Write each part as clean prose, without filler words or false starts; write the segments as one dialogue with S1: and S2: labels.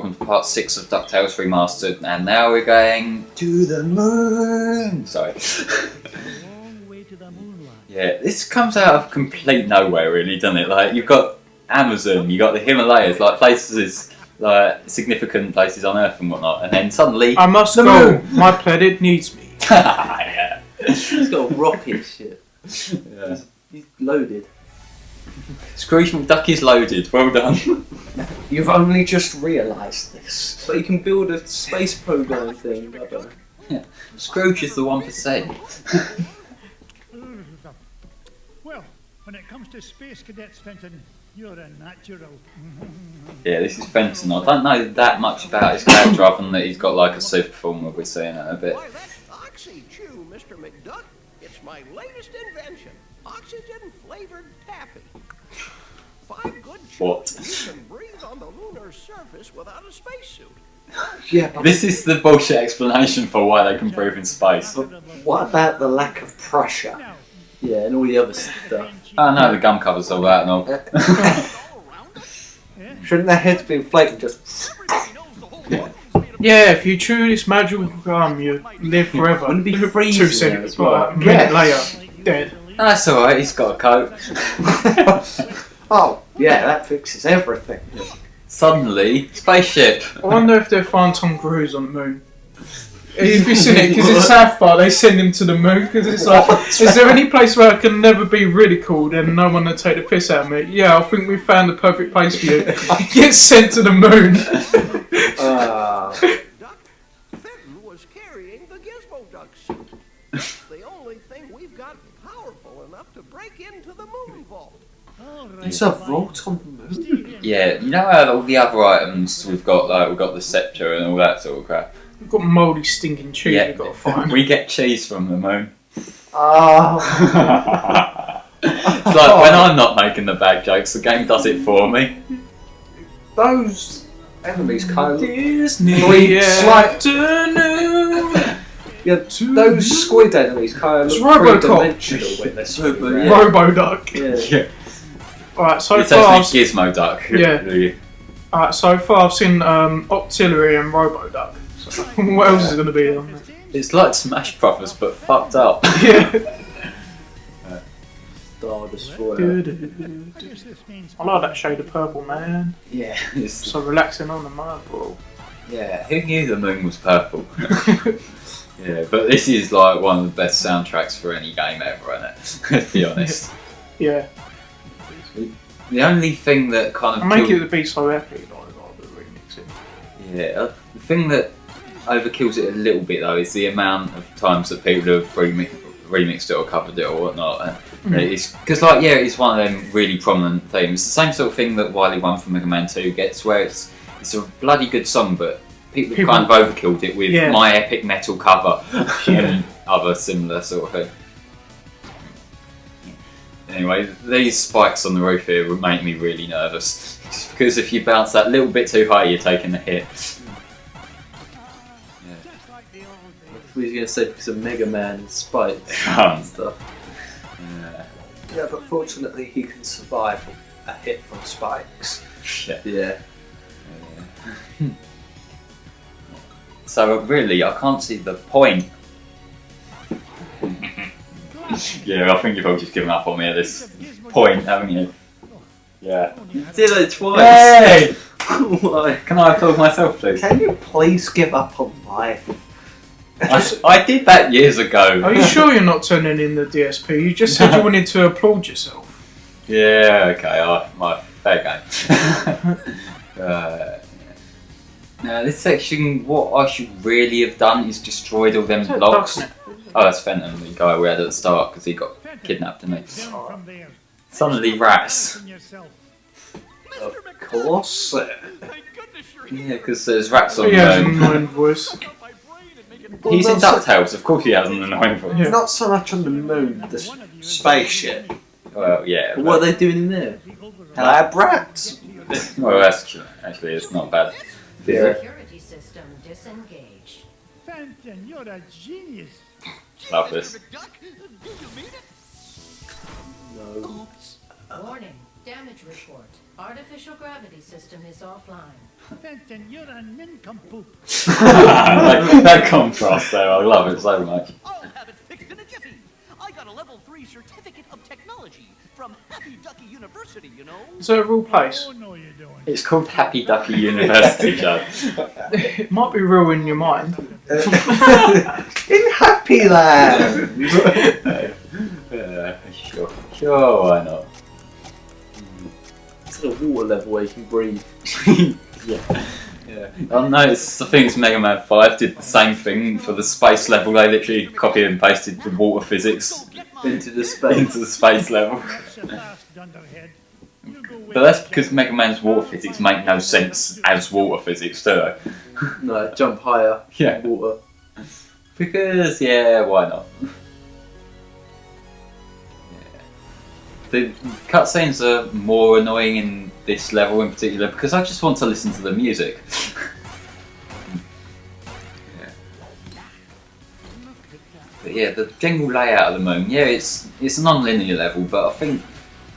S1: welcome to part 6 of DuckTales Remastered, and now we're going to the moon! Sorry. Yeah, this comes out of complete nowhere really, doesn't it? Like, you've got Amazon, you've got the Himalayas, like places, like significant places on Earth and whatnot, and then suddenly...
S2: I must go, my planet needs me.
S1: Yeah.
S3: He's got a rocket ship.
S1: Yeah.
S3: He's loaded.
S1: Scrooge McDuck is loaded, well done.
S4: You've only just realised this.
S3: But you can build a space program thing. I don't know.
S1: Yeah. Scrooge is the 1%.
S5: Well, when it comes to Space Cadets, Fenton, you're a natural.
S1: Yeah, this is Fenton. I don't know that much about his character other than that he's got like a super form that we're seeing in a bit.
S6: Why, that's Oxy-Chew, Mr. McDuck. It's my latest invention. Oxygen-flavored taffy. 5 good
S1: What?
S6: chews, you can breathe on the lunar surface without a spacesuit.
S4: Yeah, but
S1: This is the bullshit explanation for why they can breathe in space.
S4: what about the lack of pressure?
S3: Yeah, and all the other stuff.
S1: Oh no, the gum covers all that and all.
S4: Shouldn't their heads be inflated just...
S2: Yeah, if you chew this magical gum, you live forever.
S3: Wouldn't it be
S2: 2
S3: freezing
S2: seconds,
S3: as well?
S2: a minute later, dead.
S1: That's alright, he's got a coat.
S4: Oh, yeah, that fixes everything.
S1: Suddenly, spaceship.
S2: I wonder if they'll find Tom Cruise on the moon. If you've seen it, because in South Park they send him to the moon, because it's like, is there any place where I can never be ridiculed and no one will take the piss out of me? Yeah, I think we found the perfect place for you. Get sent to the moon.
S6: Duck, Fenton was carrying the Gizmo Duck suit. The only thing we've got powerful enough to break into the moon vault.
S4: There's a vault on the moon?
S1: Yeah, you know how all the other items we've got, like we've got the sceptre and all that sort of crap.
S2: We've got mouldy stinking cheese
S1: Yeah,
S2: we've got to find.
S1: we get cheese from the moon.
S4: Oh.
S1: It's like when I'm not making the bad jokes, the game does it for me.
S4: Those enemies kind of...
S2: Disney
S4: afternoon. Yeah, those squid enemies kind of
S2: It's
S4: look
S2: Robocop.
S4: three-dimensional when they're swimming.
S3: Yeah.
S2: Robo-Duck.
S3: Yeah.
S1: Yeah.
S2: Alright, so
S1: It's
S2: far,
S1: actually Gizmo Duck.
S2: Yeah. Alright, so far I've seen Octillery and Robo-Duck. So, what else is going to be on there?
S1: It's like Smash Brothers, but fucked up.
S2: Yeah.
S3: Star Destroyer.
S2: I like that shade of purple, man.
S1: Yeah. It's,
S2: So relaxing on the mind, bro.
S1: yeah, who knew the moon was purple? Yeah, but this is like one of the best soundtracks for any game ever, isn't it? Let's be honest.
S2: Yeah.
S1: The only thing that kind
S2: I
S1: of
S2: make it to be so epic, like the remixing.
S1: yeah, the thing that overkills it a little bit though is the amount of times that people have remixed it or covered it or whatnot. And it's because, like, yeah, it's one of them really prominent themes. It's the same sort of thing that Wily 1 from Mega Man 2 gets, where it's a bloody good song, but people have kind of overkilled it with My Epic Metal cover and other similar sort of thing. Anyway, these spikes on the roof here would make me really nervous. Just because if you bounce that little bit too high, you're taking a hit.
S3: I thought he was going to say because of Mega Man spikes
S1: Yeah.
S3: and stuff.
S4: Yeah, but fortunately he can survive a hit from spikes.
S3: Yeah.
S1: So really, I can't see the point. Yeah, I think you've all just given up on me at this point, haven't you? Yeah.
S3: You did it twice!
S1: Hey!
S3: Why?
S1: Can I applaud myself, please?
S4: Can you please give up on life?
S1: I did that years ago.
S2: Are you sure you're not turning in the DSP? You just said you wanted to applaud yourself.
S1: Yeah, okay, my fair game. Now, this section, what I should really have done is destroyed all them blocks. Oh, that's Fenton, the guy we had at the start, because he got kidnapped, didn't he? Suddenly rats.
S4: Of course.
S1: Yeah, because there's rats on
S2: He has an
S1: the moon.
S2: annoying voice.
S1: He's in
S4: Well, that's
S1: DuckTales, of course he has an annoying voice.
S2: Yeah.
S4: Not so much on the moon, the spaceship.
S1: Well, yeah.
S3: What are they doing in there?
S4: Lab rats.
S1: Well, that's actually, it's not bad.
S3: Yeah.
S7: Security system disengaged.
S5: Fenton, you're a genius.
S1: Love this.
S3: No.
S7: Warning. Damage report. Artificial gravity system is offline.
S5: Fenton, you're a nincompoop.
S1: That contrast there, I love it so much.
S6: I'll have it fixed in a jiffy. I got a level 3 certificate of technology from Happy Ducky University, you know.
S2: Is that a real place?
S5: Oh, no, you don't.
S1: It's called Happy Ducky University, Joe.
S2: It might be real in your mind.
S4: In Happy Land!
S1: Sure, why not?
S3: It's at a water level where you can breathe.
S1: Yeah. I noticed, I think it's Mega Man 5 did the same thing for the space level. They literally copied and pasted the water physics
S3: Into the space.
S1: into the space level.
S5: That's a fast dunderhead. You go
S1: But that's because Mega Man's water physics make no sense as water physics, do they?
S3: No, jump higher.
S1: Yeah.
S3: Water.
S1: Because, yeah, why not? The cutscenes are more annoying in this level in particular because I just want to listen to the music. But yeah, the general layout of the moon, yeah, it's a non-linear level, but I think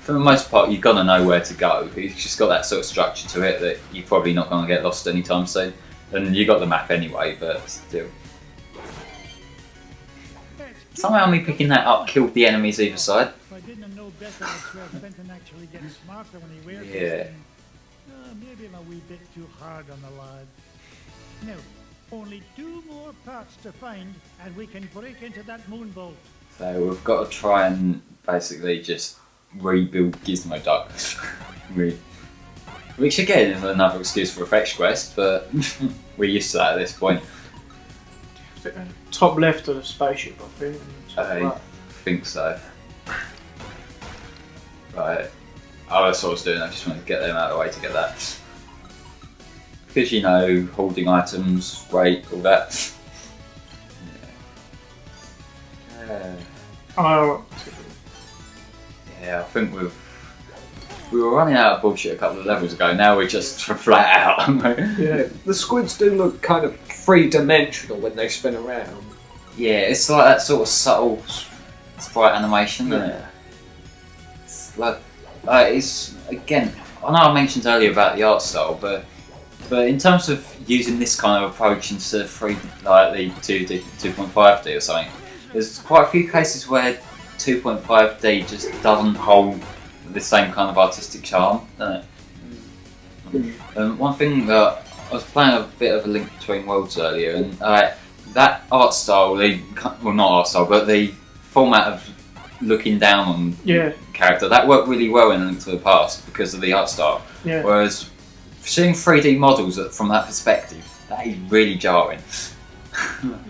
S1: for the most part you're gonna know where to go. It's just got that sort of structure to it that you're probably not gonna get lost anytime soon. And you got the map anyway, but still. Somehow me picking that up killed the enemies either side.
S5: If I didn't know better, I'd swear Fenton actually gets smarter when he wears
S1: Yeah.
S5: this thing. Maybe I'm a wee bit too hard on the lad. Now, only 2 more parts to find, and we can break into that moon bolt.
S1: So we've got to try and basically just rebuild Gizmo Duck. Which again is another excuse for a fetch quest, but we're used to that at this point.
S2: Top left of the spaceship, I think.
S1: I think so. Right. Oh, that's what I was doing, I just wanted to get them out of the way to get that. Because, you know, holding items, weight, all that.
S2: Oh,
S1: Yeah, I think we were running out of bullshit a couple of levels ago, now we're just flat out.
S2: yeah.
S4: The squids do look kind of three-dimensional when they spin around.
S1: Yeah, it's like that sort of subtle sprite animation, isn't it? It's like, it's, again, I know I mentioned earlier about the art style, but in terms of using this kind of approach instead of like the 2D, 2.5D or something, there's quite a few cases where 2.5D just doesn't hold the same kind of artistic charm, doesn't it? One thing that I was playing a bit of a Link Between Worlds earlier, and that art style, well not art style, but the format of looking down on character, that worked really well in Link to the Past because of the art style.
S2: Yeah.
S1: Whereas seeing 3D models from that perspective, that is really jarring.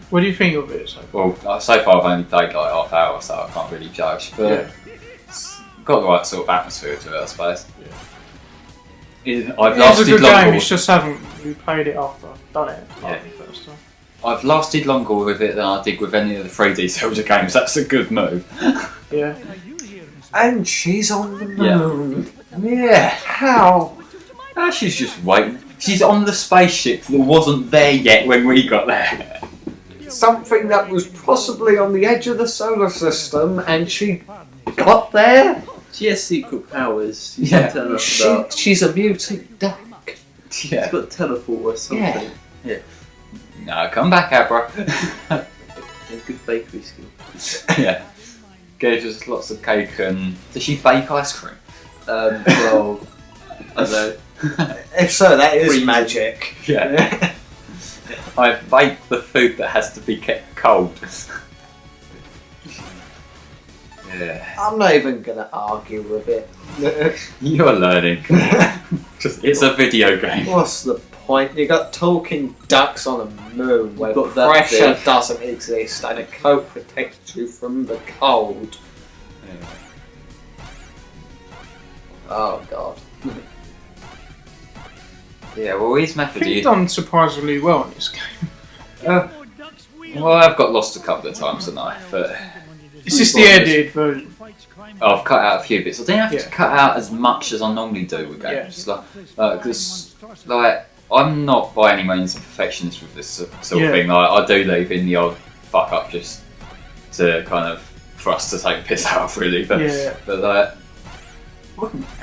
S2: What do you think of it?
S1: Well, so far I've only played like half hour, so I can't really judge, but it's got the right sort of atmosphere to it, I suppose. I've
S2: It's a
S1: lasted
S2: good
S1: longer.
S2: game, it's just haven't replayed it after I've done it.
S1: Yeah.
S2: The first time.
S1: I've lasted longer with it than I did with any of the 3D Zelda games. That's a good move.
S2: Yeah.
S4: And she's on the moon.
S1: Yeah.
S4: How?
S1: She's just waiting. She's on the spaceship that wasn't there yet when we got there.
S4: Something that was possibly on the edge of the solar system, and she got there?
S3: She has secret powers. She's
S1: Yeah.
S3: telling us about.
S4: She's a mutant duck.
S3: She's
S1: Yeah.
S3: got teleport or something.
S1: Yeah. No, come back, Abra.
S3: Yeah, good bakery skill.
S1: Yeah. Gave us lots of cake and... Does she bake ice cream?
S3: Well, I don't know.
S4: If so, that is
S3: Freezing.
S4: magic.
S1: Yeah. I bake the food that has to be kept cold. Yeah.
S4: I'm not even gonna argue with it.
S1: You're learning. It's a video game.
S4: What's the point? You got talking ducks on a moon where
S3: Got that
S4: pressure
S3: big.
S4: doesn't exist and a coat protects you from the cold. Oh god.
S1: Yeah, well, his
S2: I
S1: method
S2: think
S1: is...
S2: you've done surprisingly well in this game.
S1: Well, I've got lost a couple of times tonight, but
S2: Is this the edited version?
S1: I've cut out a few bits. I didn't have to cut out as much as I normally do with games. Because, I'm not by any means a perfectionist with this sort of thing. Like, I do leave in the odd fuck up just to kind of for us to take piss out of, really. But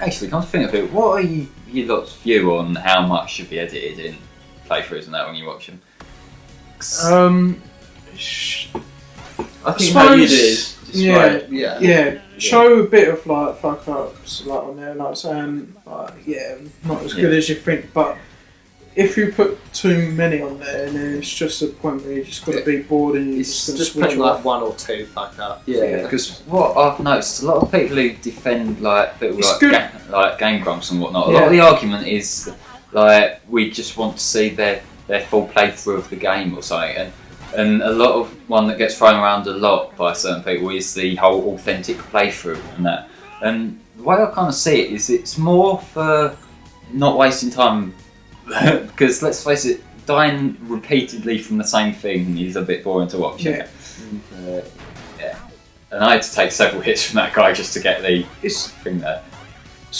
S1: Actually, come to think of it, what are your lot's view on how much should be edited in playthroughs and that when you watch them?
S3: I think how you do is
S2: yeah. Show a bit of like fuck ups like on there, like saying like not as good as you think, but if you put too many on there, then it's just a point where you're just going to be bored and you're
S4: It's
S2: just
S4: just
S2: going to
S4: putting
S2: switch
S4: like
S2: off.
S4: one or two fuck up.
S3: Yeah.
S1: Because what I've noticed, a lot of people who defend like people
S2: It's
S1: like
S2: good.
S1: like Game Grumps and whatnot, a lot of the argument is like we just want to see their full playthrough of the game or something, and a lot of one that gets thrown around a lot by certain people is the whole authentic playthrough and that. And the way I kind of see it is it's more for not wasting time because let's face it, dying repeatedly from the same thing is a bit boring to watch.
S2: Yeah.
S1: And I had to take several hits from that guy just to get the
S2: It's
S1: thing there.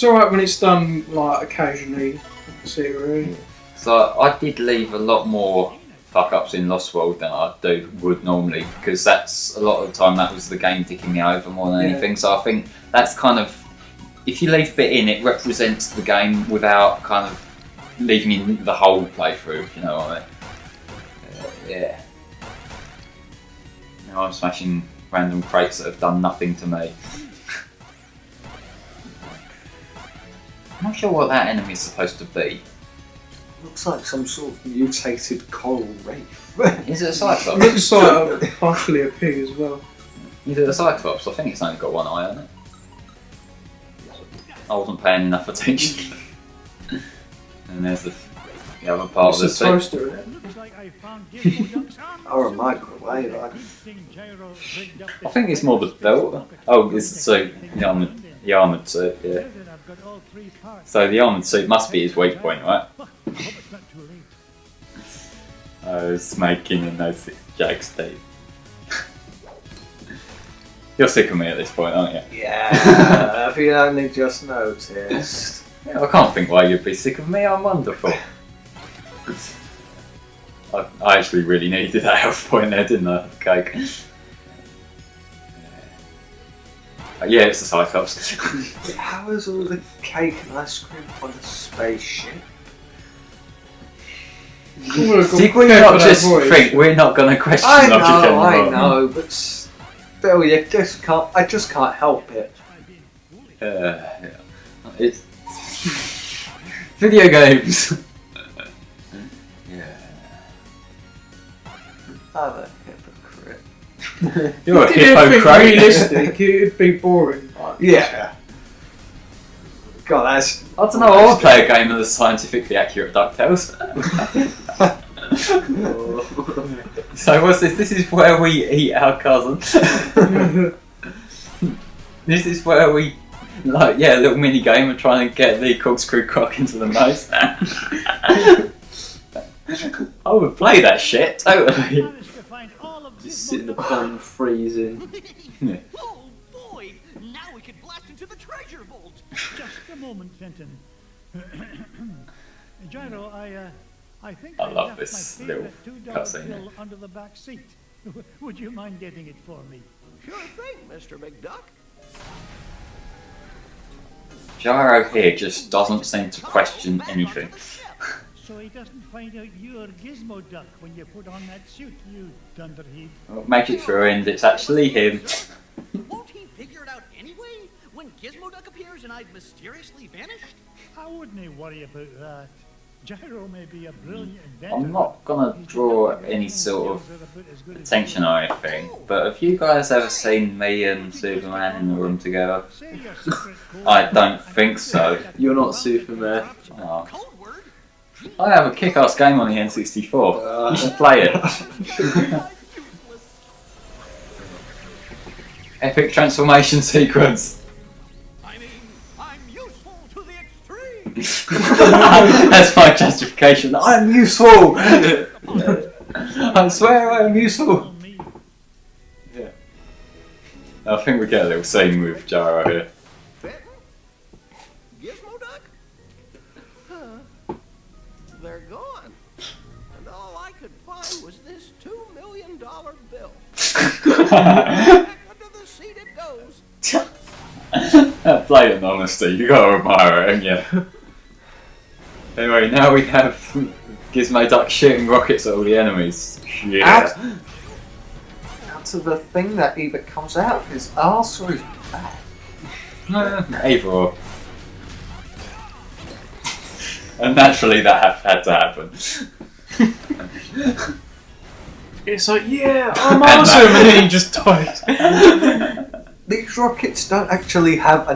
S2: alright when it's done like occasionally. I see it really.
S1: So I did leave a lot more fuck ups in Lost World than I would normally because that's a lot of the time that was the game ticking me over more than anything. So I think that's kind of, if you leave a bit in, it represents the game without kind of leaving in the whole playthrough, if you know what I mean. Yeah. Now I'm smashing random crates that have done nothing to me. I'm not sure what that enemy's supposed to be.
S4: Looks like some sort of mutated coral reef.
S1: Is it a Cyclops?
S2: Looks like partially a pig as well.
S1: Is it a Cyclops? I think it's only got one eye on it. I wasn't paying enough attention. And there's the other part
S2: It's
S1: of
S2: a
S1: the suit.
S2: toaster in it.
S5: Looks like I found Gizmo Duck's arm.
S4: Or a microwave.
S5: I
S1: think it's more the belt. Oh, it's the suit. The armoured suit, yeah. So the armoured suit must be his weak point, right? I was making a no 6 Jack's teeth. You're sick of me at this point, aren't you?
S4: Yeah, have you only just noticed?
S1: Yeah, I can't think why you'd be sick of me, I'm wonderful. I actually really needed that health point there, didn't I? Cake. Yeah, it's the Cyclops.
S4: How is all the cake and ice cream on a spaceship?
S1: Did we not just think we're not going to question logic anymore?
S4: I know, but still, I just can't help it.
S1: Yeah. It's video games. Yeah.
S4: I'm a hypocrite.
S1: You're a
S2: If you didn't think
S1: hypocrite.
S2: realistic, it'd be boring. Like,
S4: Yeah. God, that's.
S1: I don't know. I would play a game of the scientifically accurate DuckTales. So what's this? This is where we eat our cousin. This is where we, like, a little mini game of trying to get the corkscrew croc into the nose. I would play that shit totally.
S3: Just sit in the pond freezing.
S1: Yeah.
S6: Oh boy! Now we can blast into the treasure vault.
S5: Just a moment, Fenton. Gyro, I think
S1: I love
S5: left
S1: this
S5: my
S1: little
S5: favorite $2
S1: cutscene.
S5: bill under the back seat. Would you mind getting it for me?
S6: Sure thing, Mr. McDuck.
S1: Gyro here just doesn't seem to question anything.
S5: So he doesn't find out you're Gizmo Duck when you put on that suit, you dunderhead.
S1: Well, make it through and it's actually him.
S6: Won't he figure it out anyway? When Gizmo Duck appears and I've mysteriously vanished?
S5: I wouldn't worry about that. Gyro may be a brilliant inventor.
S1: I'm not gonna draw any sort of attention or anything, but have you guys ever seen me and Superman in the room together? I don't think so.
S3: You're not Superman.
S1: Oh.
S6: Code word?
S1: I have a kick-ass game on the N64. You should play it. Epic transformation sequence.
S6: I mean, I'm useful to the extreme.
S1: That's my justification. I'm useful. I swear I am useful. Yeah. I think we get a little scene with Gyro here.
S6: Fenton? Gizmo Duck? Huh. They're gone. And all I could find was this $2 million bill. Back under the seat it goes.
S1: That blatant honesty, you gotta admire it, haven't you? Anyway, now we have Gizmo Duck shooting rockets at all the enemies. Yeah.
S4: Out of the thing that either comes out of his arse or his back.
S1: Either or. And naturally that had to happen.
S2: It's like, yeah, I'm awesome, and then he just dies.
S4: These rockets don't actually have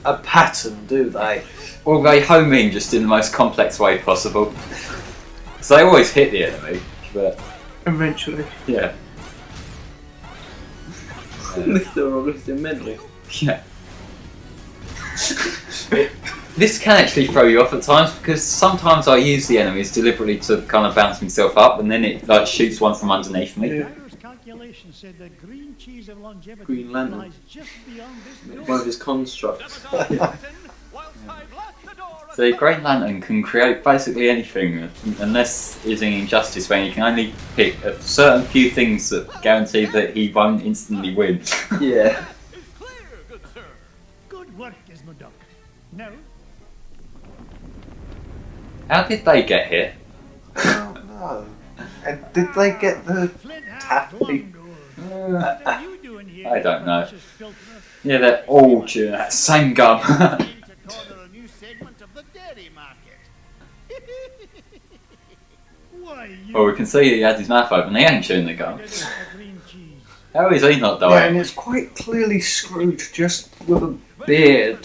S4: a pattern, do they?
S1: Or they home in just in the most complex way possible. So they always hit the enemy, but
S2: Eventually.
S1: yeah.
S3: They're obviously mental.
S1: Yeah. This can actually throw you off at times because sometimes I use the enemies deliberately to kind of bounce myself up and then it like shoots one from underneath me.
S2: Yeah.
S5: Gyro's calculation said the green cheese of longevity
S3: Green Lantern.
S5: lies just beyond this
S3: One of his constructs.
S1: So the Green Lantern can create basically anything unless he's in Injustice when he can only pick a certain few things that guarantee that he won't instantly win.
S3: Yeah.
S5: Good work, Gizmo Duck. Now,
S1: How did they get here?
S4: Oh no. And did they get the
S5: Flint
S4: taffy?
S5: What are you doing here?
S1: I don't know.
S5: Precious filter?
S1: Yeah, they're all chewing that same gum.
S6: To corner a new segment of the dairy market.
S5: Why, you
S1: Well, we can see he had his mouth open. He ain't chewing the gum.
S5: did it for green cheese.
S1: How is he not
S4: Yeah, and
S1: dying?
S4: it's quite clearly Scrooge just with a beard.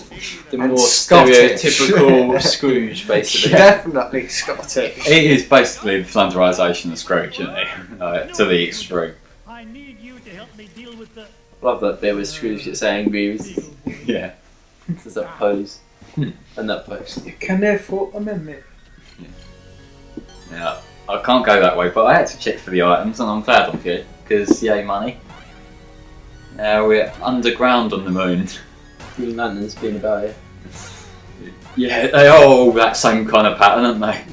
S3: The
S4: And
S3: more
S4: Scottish.
S3: stereotypical Scrooge, basically.
S4: Definitely Scottish.
S1: It is basically the flanderisation of Scrooge, isn't he? To the extreme.
S5: I need you to help me deal with the
S3: Love that bit where Scrooge gets angry with
S1: Yeah.
S3: there's that pose. And that pose.
S2: You can therefore amend me.
S1: Yeah. I can't go that way, but I had to check for the items, and I'm glad I'm here because yay money. Now we're underground on the moon.
S3: Green Lantern's been about it.
S1: Yeah, they are all that same kind of pattern, aren't they?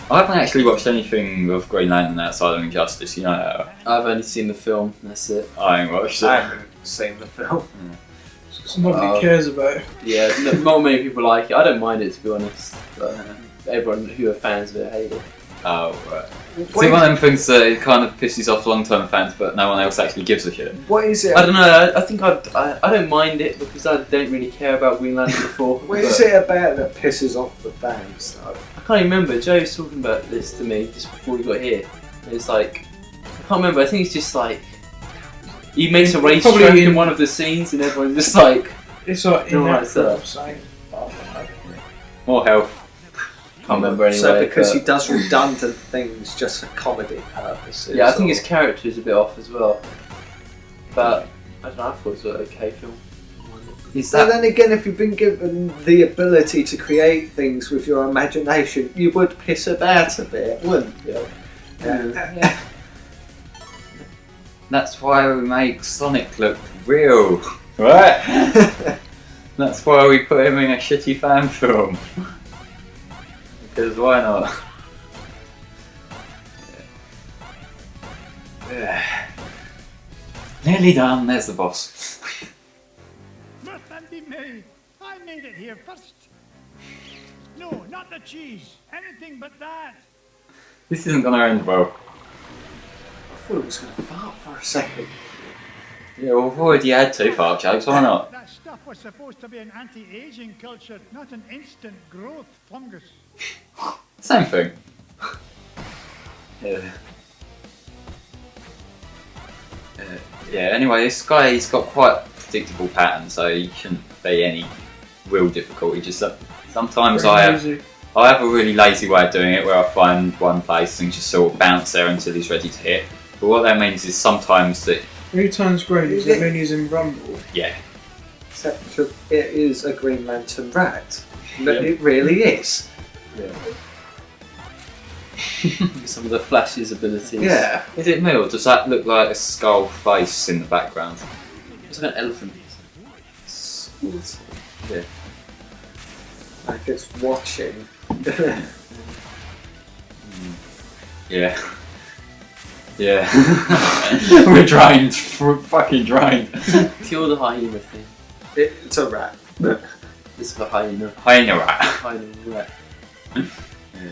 S1: I haven't actually watched anything of Green Lantern outside of Injustice, you know.
S3: I've only seen the film, that's it.
S1: I ain't watched
S4: I
S1: it.
S4: haven't seen the film.
S2: Nobody cares about it.
S3: Yeah, not many people like it. I don't mind it, to be honest. But everyone who are fans of it hate it.
S1: Oh, right. It's one of them things that it kind of pisses off long-term fans, but no one else actually gives a shit.
S4: What is it?
S3: I don't know, I think I don't mind it because I don't really care about Green Lantern before.
S4: What is
S3: but
S4: it about that pisses off the fans, though?
S3: I can't remember. Joe was talking about this to me just before we got here. And it's like, I can't remember. I think it's just like he makes a race
S2: Probably
S3: track
S2: in-
S3: in one of the scenes, and everyone's just like,
S2: It's like
S3: No,
S2: in that
S3: it's,
S2: film saying,
S1: More health.
S3: can't remember anyway.
S4: So because
S3: but-
S4: he does redundant things just for comedy purposes.
S3: yeah, I think
S4: or-
S3: his character is a bit off as well. But I don't know. I thought it was an okay film.
S1: Is
S4: But
S1: that
S4: then again, if you've been given the ability to create things with your imagination, you would piss about a bit, wouldn't you? Yeah.
S1: That's why we make Sonic look real, right? That's why we put him in a shitty fan film. Because why not? Yeah. Nearly done. There's the boss.
S5: Let them be made. I made it here first. No, not the cheese. Anything but that.
S1: This isn't gonna end well.
S4: I thought it was going to fart for a second.
S1: Yeah, well, we've already had 2 fart jokes. Why not?
S5: That stuff was supposed to be an anti-aging culture, not an instant growth fungus.
S1: Same thing. Yeah. Yeah, anyway, this guy, he's got quite a predictable pattern, so he shouldn't be any real difficulty. Just sometimes I have a really lazy way of doing it where I find one place and just sort of bounce there until he's ready to hit. But what that means is sometimes that,
S2: Who turns green? Does it mean he's in Rumble?
S1: yeah,
S4: Except for it is a Green Lantern rat. But
S1: Yeah.
S4: it really is.
S3: Some of the Flash's abilities.
S4: Yeah.
S1: is it me or does that look like a skull face in the background?
S3: It's like an elephant.
S1: Yeah.
S4: Like it's watching.
S1: Yeah. Yeah. We're drained. We're fucking drained.
S3: Kill the hyena thing.
S4: It's a rat.
S3: This is a hyena.
S1: Hyena rat.
S3: Hyena rat.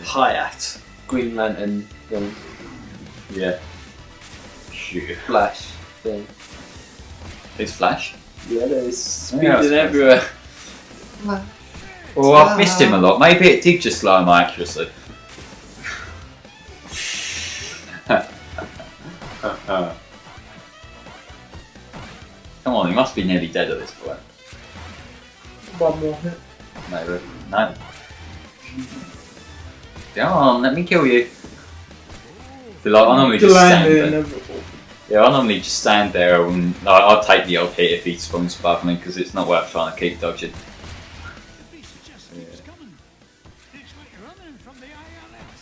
S4: Hayat.
S3: Green Lantern thing.
S1: Yeah. Shit.
S3: Flash thing.
S1: It's Flash.
S3: Yeah, there's
S1: Yeah,
S3: speeding
S1: that's
S3: everywhere.
S1: Well, I've missed him a lot. Maybe it did just lie on my accuracy. Come on, he must be nearly dead at this point.
S2: One more hit.
S1: Maybe. No. Come on, let me kill you. So, like, I normally just stand there.
S2: inevitable.
S1: Yeah, I normally just stand there and like, I'll take the odd hit if he spawns above me because it's not worth trying to keep dodging.
S5: The beast just keeps coming. It's like running from the IRS.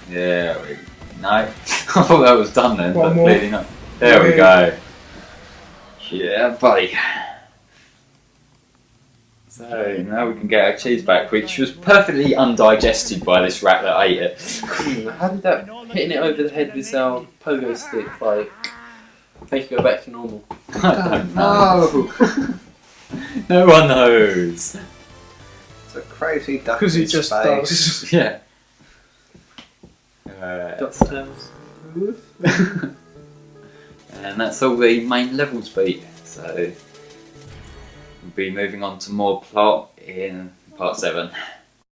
S1: Yeah, no. I thought that was done then,
S2: One
S1: but
S2: more.
S1: clearly not. There we go. Yeah, buddy. So now we can get our cheese back, which was perfectly undigested by this rat that ate it.
S3: How did that hitting it over the head with our pogo stick like make it go back to normal?
S1: I don't know.
S4: No!
S1: No one knows.
S4: It's a crazy duck.
S2: Because he
S4: in
S2: just
S4: space.
S2: does.
S1: Yeah.
S3: DuckTales.
S1: And that's all the main levels beat. So we'll be moving on to more plot in part 7.